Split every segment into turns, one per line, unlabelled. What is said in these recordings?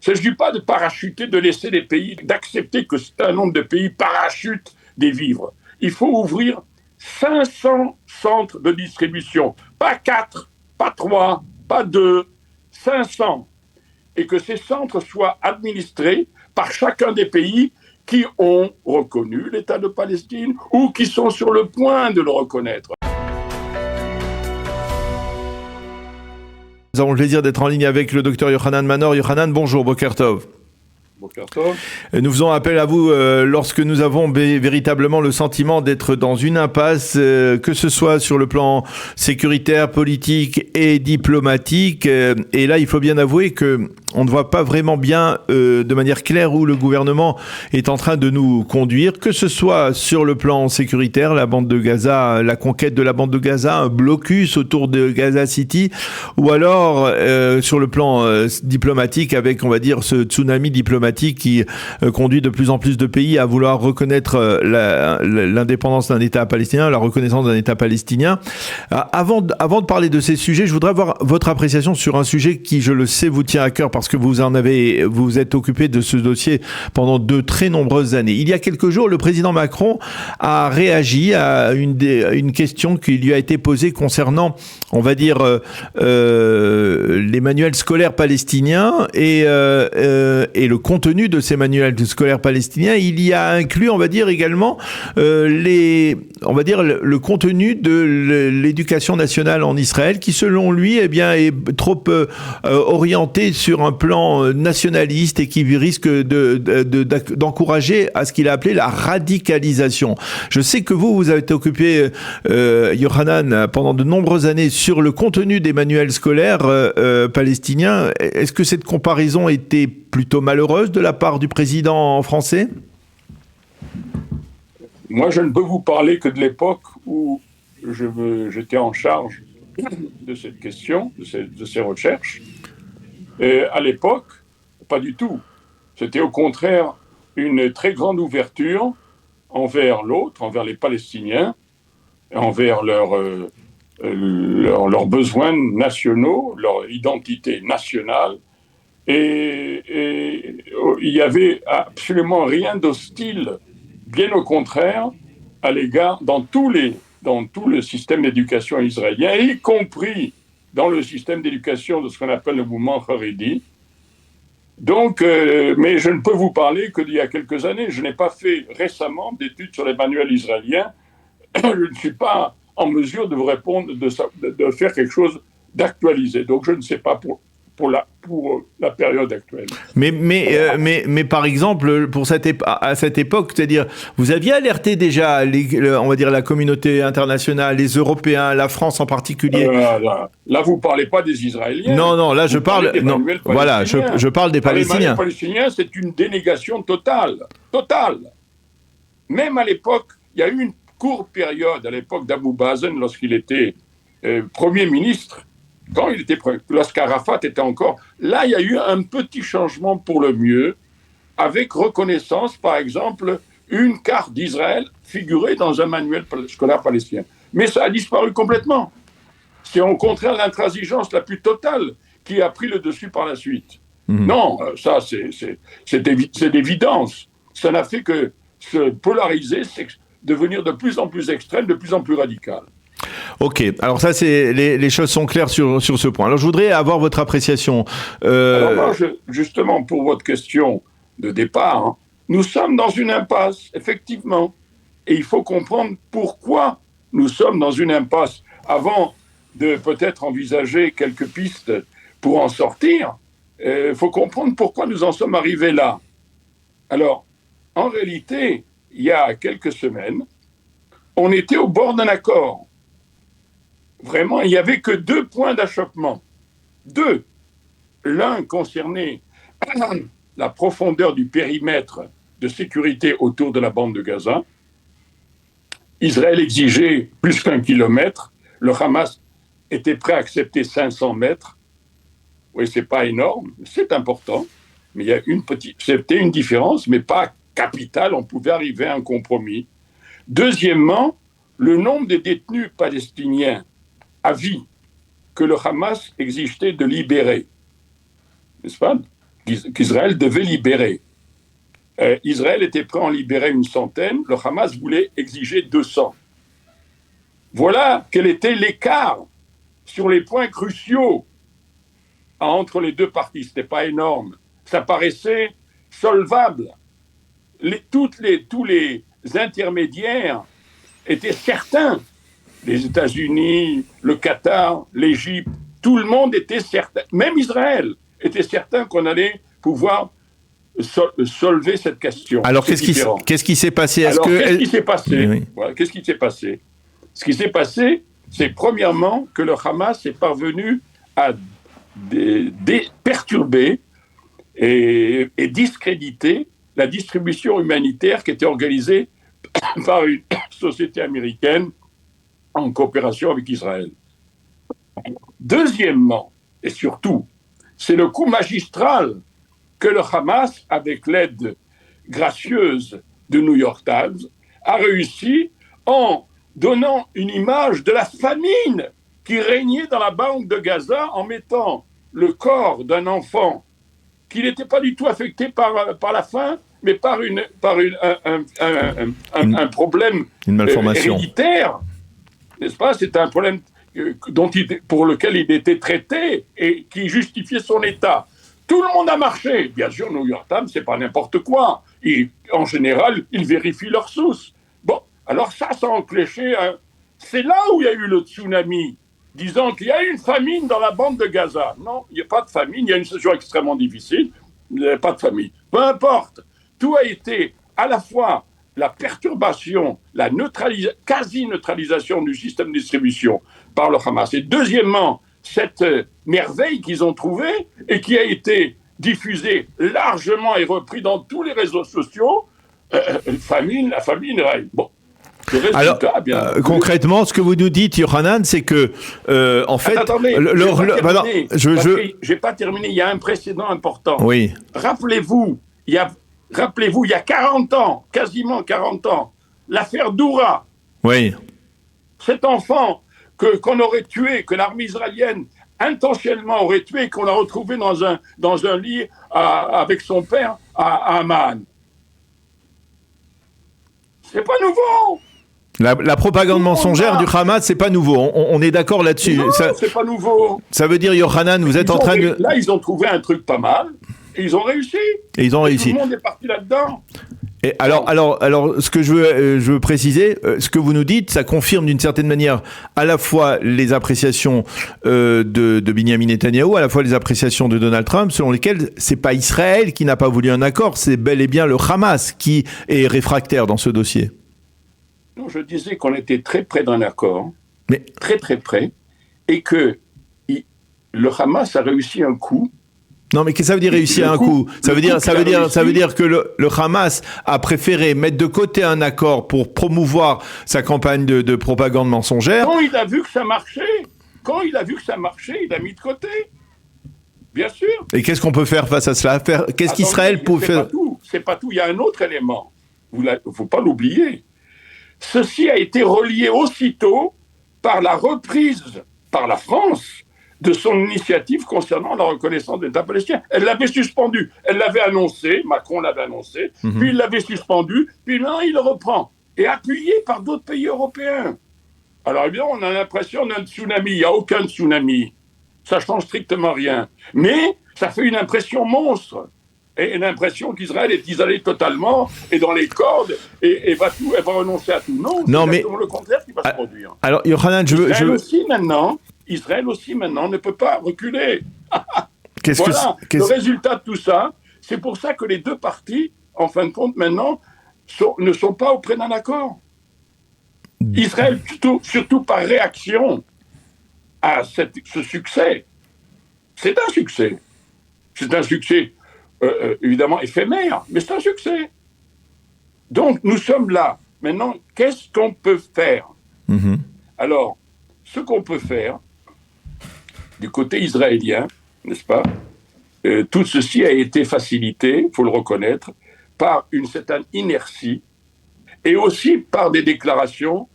Il ne s'agit pas de parachuter, de laisser les pays, d'accepter que un nombre de pays parachutent des vivres. Il faut ouvrir 500 centres de distribution. Pas 4, pas 3, pas 2, 500. Et que ces centres soient administrés par chacun des pays qui ont reconnu l'État de Palestine ou qui sont sur le point de le reconnaître.
Nous avons le plaisir d'être en ligne avec le docteur Yochanan Manor. Yochanan, bonjour, Boker Tov. Nous faisons appel à vous lorsque nous avons véritablement le sentiment d'être dans une impasse, que ce soit sur le plan sécuritaire, politique et diplomatique. Et là, il faut bien avouer que on ne voit pas vraiment bien de manière claire où le gouvernement est en train de nous conduire, que ce soit sur le plan sécuritaire, la bande de Gaza, la conquête de la bande de Gaza, un blocus autour de Gaza City, ou alors sur le plan diplomatique avec, on va dire, ce tsunami diplomatique qui conduit de plus en plus de pays à vouloir reconnaître l'indépendance d'un État palestinien, la reconnaissance d'un État palestinien. Avant de parler de ces sujets, je voudrais avoir votre appréciation sur un sujet qui, je le sais, vous tient à cœur parce que vous êtes occupé de ce dossier pendant de très nombreuses années. Il y a quelques jours, le président Macron a réagi à une question qui lui a été posée concernant, on va dire, les manuels scolaires palestiniens et le contenu de ces manuels scolaires palestiniens. Il y a inclus, on va dire, également le contenu de l'éducation nationale en Israël qui, selon lui, eh bien, est trop orienté sur un plan nationaliste et qui risque d'encourager à ce qu'il a appelé la radicalisation. Je sais que vous avez été occupé, Yochanan, pendant de nombreuses années sur le contenu des manuels scolaires palestiniens. Est-ce que cette comparaison était plutôt malheureuse de la part du président français?
Moi, je ne peux vous parler que de l'époque où j'étais en charge de cette question, de ces recherches. Et à l'époque, pas du tout. C'était au contraire une très grande ouverture envers l'autre, envers les Palestiniens, envers leurs besoins nationaux, leur identité nationale. Et il n'y avait absolument rien d'hostile, bien au contraire, à l'égard dans tout le système d'éducation israélien, y compris dans le système d'éducation de ce qu'on appelle le mouvement Haredi. Donc, mais je ne peux vous parler que d'il y a quelques années. Je n'ai pas fait récemment d'études sur les manuels israéliens. Je ne suis pas en mesure de vous répondre, de faire quelque chose d'actualisé. Donc, je ne sais pas pour la période actuelle.
Mais par exemple, à cette époque, c'est-à-dire, vous aviez alerté déjà, on va dire, la communauté internationale, les Européens, la France en particulier.
Là, vous ne parlez pas des Israéliens.
Non, là, je parle des Palestiniens.
Les Palestiniens, c'est une dénégation totale. Même à l'époque, il y a eu une courte période, à l'époque d'Abou Mazen, lorsqu'il était Premier ministre, lorsqu'Arafat était encore... Là, il y a eu un petit changement pour le mieux, avec reconnaissance, par exemple, une carte d'Israël figurée dans un manuel scolaire palestinien. Mais ça a disparu complètement. C'est au contraire l'intransigeance la plus totale qui a pris le dessus par la suite. Non, ça, c'est d'évidence. Ça n'a fait que se polariser, devenir de plus en plus extrême, de plus en plus radical.
Ok, alors ça, les choses sont claires sur ce point. Alors je voudrais avoir votre appréciation.
Alors moi, justement, pour votre question de départ, nous sommes dans une impasse, effectivement. Et il faut comprendre pourquoi nous sommes dans une impasse. Avant de peut-être envisager quelques pistes pour en sortir, il faut comprendre pourquoi nous en sommes arrivés là. Alors, en réalité, il y a quelques semaines, on était au bord d'un accord. Vraiment, il n'y avait que 2 points d'achoppement. 2. L'un concernait la profondeur du périmètre de sécurité autour de la bande de Gaza. Israël exigeait plus qu'1 kilomètre. Le Hamas était prêt à accepter 500 mètres. Oui, c'est pas énorme, c'est important. Mais il y a c'était une différence, mais pas capitale. On pouvait arriver à un compromis. Deuxièmement, le nombre de détenus palestiniens à vie que le Hamas exigeait de libérer, n'est-ce pas, qu'Israël devait libérer. Israël était prêt à en libérer une centaine, le Hamas voulait exiger 200. Voilà quel était l'écart sur les points cruciaux entre les deux parties. Ce n'était pas énorme. Ça paraissait solvable. Tous les intermédiaires étaient certains. Les États-Unis, le Qatar, l'Égypte, tout le monde était certain. Même Israël était certain qu'on allait pouvoir solver cette question.
Alors, qu'est-ce qui s'est passé?
Qu'est-ce qui s'est passé?
Oui.
Voilà, qu'est-ce qui s'est passé? Ce qui s'est passé, c'est premièrement que le Hamas est parvenu à perturber et discréditer la distribution humanitaire qui était organisée par une société américaine en coopération avec Israël. Deuxièmement, et surtout, c'est le coup magistral que le Hamas, avec l'aide gracieuse de New York Times, a réussi en donnant une image de la famine qui régnait dans la bande de Gaza en mettant le corps d'un enfant qui n'était pas du tout affecté par la faim, mais par un problème héréditaire, n'est-ce pas? C'est un problème pour lequel il était traité et qui justifiait son état. Tout le monde a marché. Bien sûr, New York Times, c'est pas n'importe quoi. En général, ils vérifient leurs sources. Bon, alors ça a enclenché. C'est là où il y a eu le tsunami, disant qu'il y a une famine dans la bande de Gaza. Non, il n'y a pas de famine. Il y a une situation extrêmement difficile. Il n'y a pas de famine. Peu importe. Tout a été à la fois la perturbation, la quasi-neutralisation du système de distribution par le Hamas. Et deuxièmement, cette merveille qu'ils ont trouvée et qui a été diffusée largement et repris dans tous les réseaux sociaux, la famine règne. Bon.
Alors, concrètement, ce que vous nous dites, Yohanan, c'est que, en fait...
Attendez, j'ai pas terminé, il y a un précédent important.
Oui.
Rappelez-vous, il y a 40 ans, quasiment 40 ans, l'affaire Doura.
Oui.
Cet enfant qu'on aurait tué, que l'armée israélienne intentionnellement aurait tué, qu'on a retrouvé dans un lit avec son père à Amman. C'est pas nouveau.
La propagande mensongère du Hamas, c'est pas nouveau. On est d'accord là-dessus.
Non, c'est pas nouveau.
Ça veut dire, Yohanan, vous êtes en train de...
Là, ils ont trouvé un truc pas mal. Et ils ont réussi.
Et tout le
monde est parti là-dedans.
Et alors, ce que je veux préciser, ce que vous nous dites, ça confirme d'une certaine manière à la fois les appréciations de Benyamin Netanyahou, à la fois les appréciations de Donald Trump, selon lesquelles c'est pas Israël qui n'a pas voulu un accord, c'est bel et bien le Hamas qui est réfractaire dans ce dossier.
Non, je disais qu'on était très près d'un accord, très très près, et que le Hamas a réussi un coup.
Non, mais qu'est-ce que ça veut dire réussir un coup? Ça veut dire que le Hamas a préféré mettre de côté un accord pour promouvoir sa campagne de propagande mensongère.
Quand il a vu que ça marchait, il a mis de côté. Bien sûr.
Et qu'est-ce qu'on peut faire face à cela? Qu'est-ce qu'Israël peut faire?
C'est pas tout. Il y a un autre élément. Il ne faut pas l'oublier. Ceci a été relié aussitôt par la reprise par la France de son initiative concernant la reconnaissance de l'État palestinien. Elle l'avait suspendu. Elle l'avait annoncé, Macron l'avait annoncé, puis il l'avait suspendu, puis maintenant il le reprend. Et appuyé par d'autres pays européens. Alors évidemment, on a l'impression d'un tsunami. Il n'y a aucun tsunami. Ça ne change strictement rien. Mais ça fait une impression monstre. Et l'impression qu'Israël est isolé totalement et dans les cordes et va renoncer à tout. Non, c'est exactement le contraire qui va se produire.
Alors, Yohanan,
Israël aussi maintenant ne peut pas reculer.
Le
résultat de tout ça, c'est pour ça que les deux parties, en fin de compte, maintenant, ne sont pas auprès d'un accord. Israël, surtout par réaction à ce succès, c'est un succès. C'est un succès évidemment éphémère, mais c'est un succès. Donc, nous sommes là. Maintenant, qu'est-ce qu'on peut faire? Alors, ce qu'on peut faire, du côté israélien, n'est-ce pas, tout ceci a été facilité, il faut le reconnaître, par une certaine inertie et aussi par des déclarations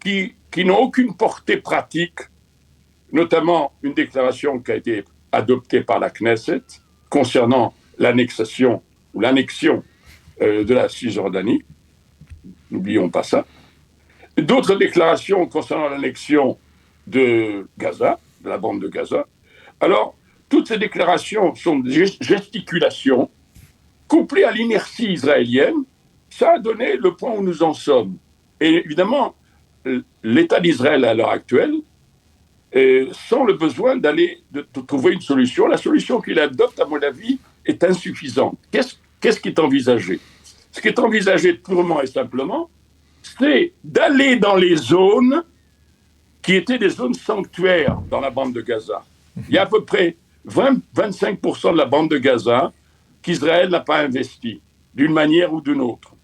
qui n'ont aucune portée pratique, notamment une déclaration qui a été adoptée par la Knesset, concernant l'annexion de la Cisjordanie. N'oublions pas ça. D'autres déclarations concernant l'annexion de Gaza, de la bande de Gaza. Alors, toutes ces déclarations sont des gesticulations couplées à l'inertie israélienne. Ça a donné le point où nous en sommes. Et évidemment, l'État d'Israël à l'heure actuelle, sans le besoin de trouver une solution, la solution qu'il adopte, à mon avis, est insuffisante. Qu'est-ce qui est envisagé ? Ce qui est envisagé purement et simplement, c'est d'aller dans les zones qui étaient des zones sanctuaires dans la bande de Gaza. Il y a à peu près 25% de la bande de Gaza qu'Israël n'a pas investi, d'une manière ou d'une autre,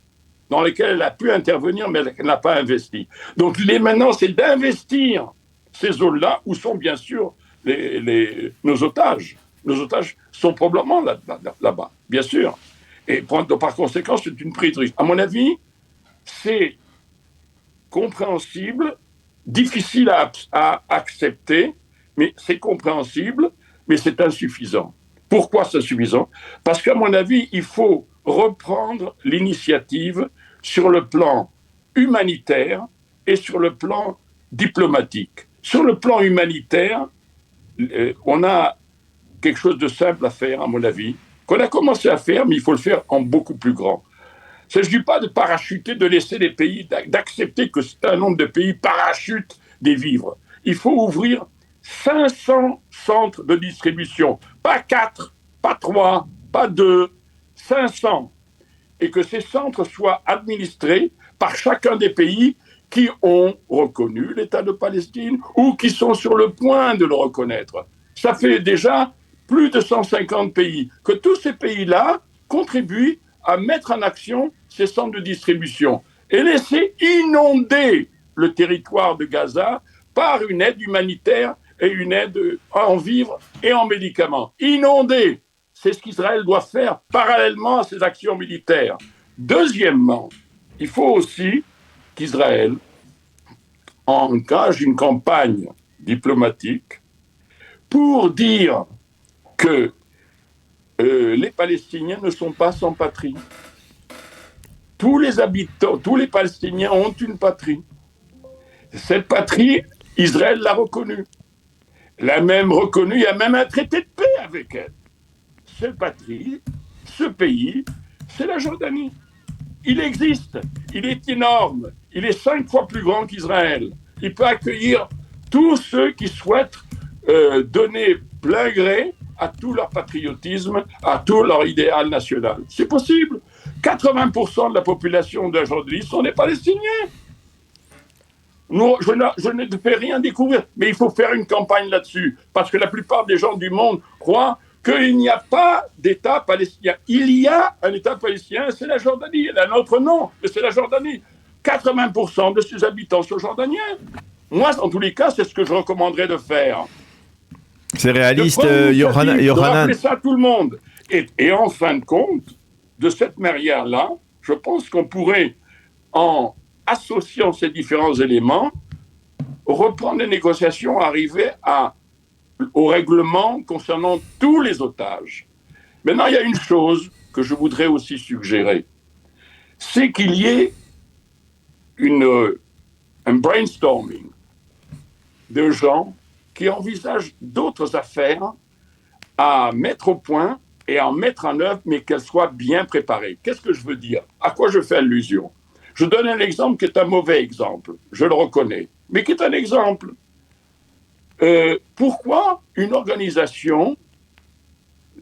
dans lesquelles elle a pu intervenir, mais elle n'a pas investi. Donc maintenant, c'est d'investir ces zones-là, où sont bien sûr nos otages. Nos otages sont probablement là-bas, bien sûr. Et par conséquent, c'est une prise de risque. À mon avis, c'est compréhensible, difficile à accepter, mais c'est compréhensible, mais c'est insuffisant. Pourquoi c'est insuffisant ? Parce qu'à mon avis, il faut reprendre l'initiative sur le plan humanitaire et sur le plan diplomatique. Sur le plan humanitaire, on a quelque chose de simple à faire, à mon avis, qu'on a commencé à faire, mais il faut le faire en beaucoup plus grand. Il ne s'agit pas de parachuter, de laisser les pays, d'accepter que un nombre de pays parachutent des vivres. Il faut ouvrir 500 centres de distribution. Pas 4, pas 3, pas 2, 500. Et que ces centres soient administrés par chacun des pays qui ont reconnu l'État de Palestine ou qui sont sur le point de le reconnaître. Ça fait déjà plus de 150 pays. Que tous ces pays-là contribuent à mettre en action ces centres de distribution et laisser inonder le territoire de Gaza par une aide humanitaire et une aide en vivres et en médicaments. Inonder, c'est ce qu'Israël doit faire parallèlement à ses actions militaires. Deuxièmement, il faut aussi qu'Israël engage une campagne diplomatique pour dire que les Palestiniens ne sont pas sans patrie. Tous les habitants, tous les Palestiniens ont une patrie. Cette patrie, Israël l'a reconnue. L'a même reconnue, il y a même un traité de paix avec elle. Cette patrie, ce pays, c'est la Jordanie. Il existe, il est énorme, il est 5 fois plus grand qu'Israël. Il peut accueillir tous ceux qui souhaitent donner plein gré à tout leur patriotisme, à tout leur idéal national. C'est possible. 80% de la population de la Jordanie sont des Palestiniens. Je ne fais rien découvrir, mais il faut faire une campagne là-dessus, parce que la plupart des gens du monde croient qu'il n'y a pas d'État palestinien. Il y a un État palestinien, c'est la Jordanie. Elle a un autre nom, mais c'est la Jordanie. 80% de ses habitants sont jordaniens. Moi, en tous les cas, c'est ce que je recommanderais de faire.
C'est réaliste, Yohanan.
De rappeler ça à tout le monde. Et en fin de compte, de cette manière-là, je pense qu'on pourrait, en associant ces différents éléments, reprendre les négociations, arriver au règlement concernant tous les otages. Maintenant, il y a une chose que je voudrais aussi suggérer, c'est qu'il y ait un brainstorming de gens qui envisagent d'autres affaires à mettre au point et à en mettre en œuvre, mais qu'elles soient bien préparées. Qu'est-ce que je veux dire ? À quoi je fais allusion ? Je donne un exemple qui est un mauvais exemple, je le reconnais, mais qui est un exemple. Pourquoi une organisation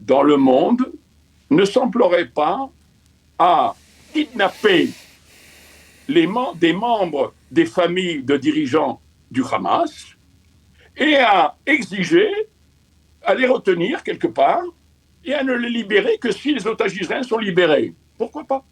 dans le monde ne s'emploierait pas à kidnapper des membres des familles de dirigeants du Hamas et à exiger, à les retenir quelque part et à ne les libérer que si les otages israéliens sont libérés. Pourquoi pas ?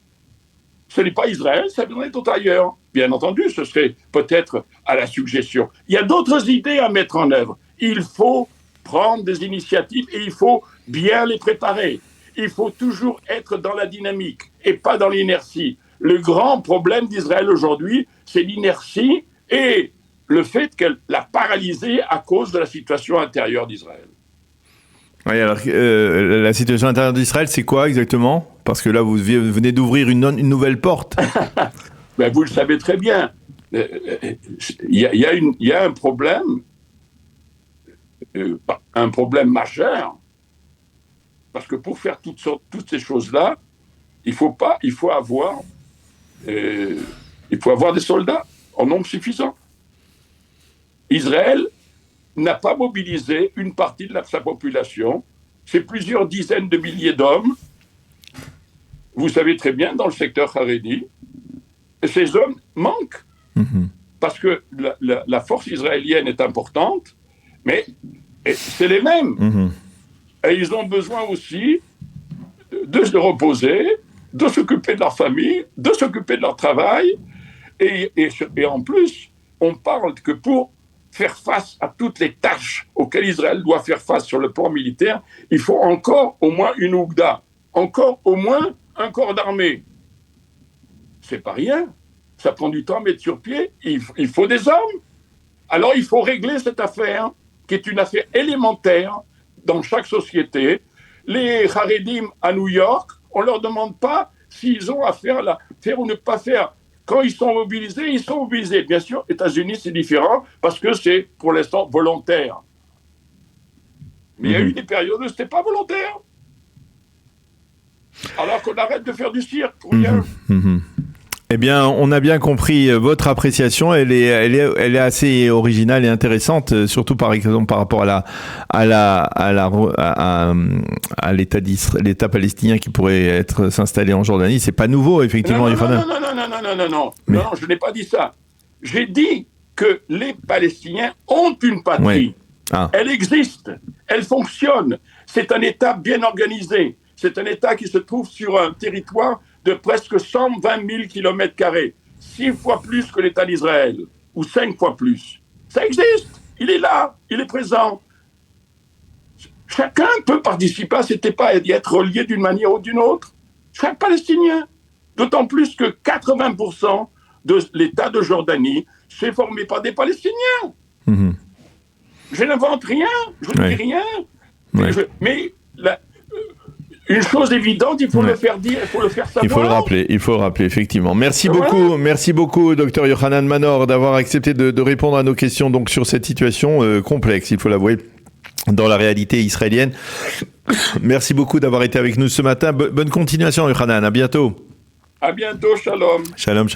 Ce n'est pas Israël, ça viendrait d'autres ailleurs. Bien entendu, ce serait peut-être à la suggestion. Il y a d'autres idées à mettre en œuvre. Il faut prendre des initiatives et il faut bien les préparer. Il faut toujours être dans la dynamique et pas dans l'inertie. Le grand problème d'Israël aujourd'hui, c'est l'inertie et le fait qu'elle l'a paralysée à cause de la situation intérieure d'Israël.
Oui, alors la situation intérieure d'Israël, c'est quoi exactement? Parce que là, vous venez d'ouvrir une nouvelle porte.
Ben, vous le savez très bien. Il y a un problème majeur, parce que pour faire toutes ces choses-là, il faut avoir des soldats en nombre suffisant. Israël n'a pas mobilisé une partie de sa population. C'est plusieurs dizaines de milliers d'hommes. Vous savez très bien, dans le secteur Haredi, ces hommes manquent. Parce que la force israélienne est importante, mais c'est les mêmes. Et ils ont besoin aussi de se reposer, de s'occuper de leur famille, de s'occuper de leur travail. Et en plus, on parle que pour faire face à toutes les tâches auxquelles Israël doit faire face sur le plan militaire, il faut encore au moins une Ougda, encore au moins un corps d'armée. C'est pas rien. Ça prend du temps à mettre sur pied. Il faut des hommes. Alors il faut régler cette affaire, qui est une affaire élémentaire dans chaque société. Les Haredim à New York, on ne leur demande pas s'ils ont à faire ou ne pas faire. Quand ils sont mobilisés, ils sont mobilisés. Bien sûr, aux États-Unis, c'est différent parce que c'est pour l'instant volontaire. Mais il y a eu des périodes où ce n'était pas volontaire. Alors qu'on arrête de faire du cirque pour rien.
Eh bien, on a bien compris votre appréciation. Elle est assez originale et intéressante, surtout par exemple par rapport à l'État palestinien qui pourrait s'installer en Jordanie. C'est pas nouveau, effectivement.
Non, je n'ai pas dit ça. J'ai dit que les Palestiniens ont une patrie.
Oui.
Elle existe, elle fonctionne. C'est un État bien organisé. C'est un État qui se trouve sur un territoire de presque 120 000 km², 6 fois plus que l'État d'Israël, ou 5 fois plus. Ça existe, il est là, il est présent. Chacun peut participer à cet État et y être relié d'une manière ou d'une autre. Chaque Palestinien. D'autant plus que 80% de l'État de Jordanie, c'est formé par des Palestiniens. Je n'invente rien, je ne dis rien. Mais une chose évidente, il faut le faire dire, il faut le faire savoir.
Il faut le rappeler, effectivement. Merci beaucoup, Dr Yochanan Manor, d'avoir accepté de répondre à nos questions donc sur cette situation complexe, il faut l'avouer, dans la réalité israélienne. Merci beaucoup d'avoir été avec nous ce matin. Bonne continuation, Yochanan. À bientôt.
À bientôt, shalom.
Shalom.